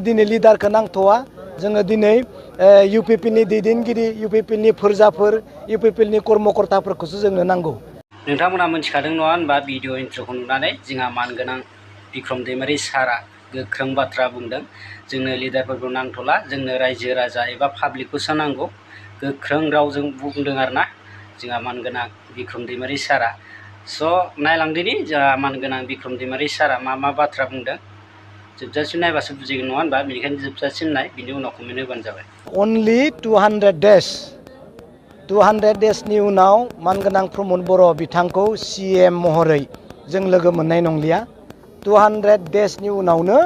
दिनै लिडारखौ नांथ'वा जोङो दिनै इउपिपिएलनि दैदेनगिरि इउपिपिएलनि फोरजाफोर इउपिपिएलनि कर्मकर्ताफोरखौसो जोंनो नांगौ। नोंथांमोना मिथिखादों नङा होनबा भिडिअ इन्ट्र'खौ नुनानै जोंहा मानगोनां बिक्रम दैमारि सारा गोख्रों बाथ्रा बुंदों। जोंनो लिडारफोरखौ नांथ'ला, जोंनो रायजो राजा एबा पाब्लिकखौसो नांगौ। गोख्रों रावजों बुंदों आरोना जोंहा मानगोनां बिक्रम दैमारि सारा। स' नायलांदिनि जोंहा मानगोनां बिक्रम दैमारि सारा मा बाथ्रा बुंदों। जोबजासिम नायबासो बुजिगोन नङा होनबा, बेनिखायनो जोबजासिम नाय, बिनि उनाव कमेन्ट होबानो जाबाय। अनलि 200 डेजनि उनाव मानगोनां प्रमद बर' बिथांखौ CM महरै जों लोगो मोननाय नंलिया। 200 डेजनि उनावनो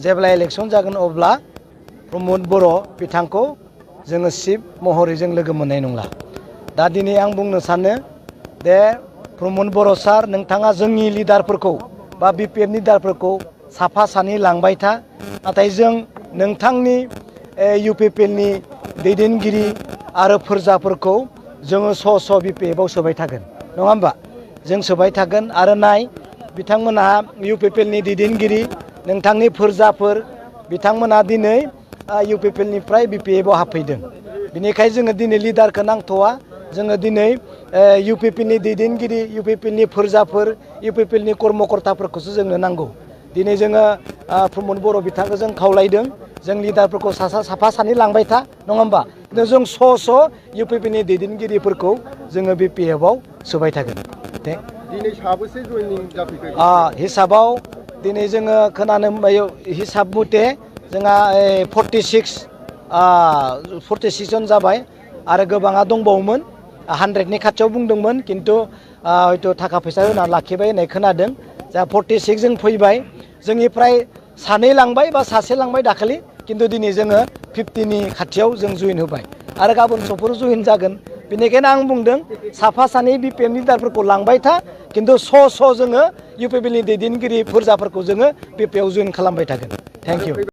जेब्ला इलेक्सन जागोन अब्ला प्रमद बर' बिथांखौ जोङो चिफ महरै जों लोगो मोननाय नंला। दा दिनै आं बुंनो सानो दे प्रमद बर' सार, नोंथाङा जोंनि लिडारफोरखौ बा BPFनि लिडारफोरखौ साफा सानै लांबाय था, नाथाय जों नोंथांनि इउपिपिएलनि दैदेनगिरि आरो फोरजाफोरखौ जोङो स' BPFआव सोबाय थागोन नङा होमबा, जों सोबाय थागोन। आरो नाय बिथांमोनहा इउपिपिएलनि दैदेनगिरि नोंथांनि फोरजाफोर बिथांमोनहा दिनै इउपिपिएलनिफ्राय BPFआव हाबफैदों। बेनिखायनो जोङो दिनै लिडारखौ नांथ'वा, जोङो दिनै इउपिपिएलनि दैदेनगिरि इउपिपिएलनि फोरजाफोर इउपिपिएलनि कर्मकर्ताफोरखौसो जोंनो नांगौ। दिनै जोङो प्रमद बर' बिथांखौ जों खावलायदों, जों लिडारफोरखौ साफा सानै लांबाय था नङा होमबा, जों स' इउपिपिएलनि दैदेनगिरिफोरखौ जोङो BPFआव सोबाय थागोन। दिनै साबेसे जइनिं जाफैखो हिसाबाव दिनै जोङो खोनानो हिसाब मथे जोंहा 46 जन जाबाय आरो गोबाङा दंबावोमोन। 100नि खाथियाव बुंदोंमोन, खिन्थु हयथ' थाखा फैसा होना लाखिबाय होननाय खोनादों। जा 46 जों फैबाय, जोंनिफ्राय सानै लांबाय बा सासे लांबाय दाखालि, खिन्थु दिनै जोङो 50नि खाथियाव जों जइन होबाय आरो गाबोन समफोर जइन जागोन। बेनिखायनो आं बुंदों साफा सानै BPFनि लिडारफोरखौ लांबाय था, खिन्थु स' जोङो इउपिपिएलनि दैदेनगिरि फोरजाफोरखौ जोङो BPFआव जइन खालामबाय थागोन। Thank you.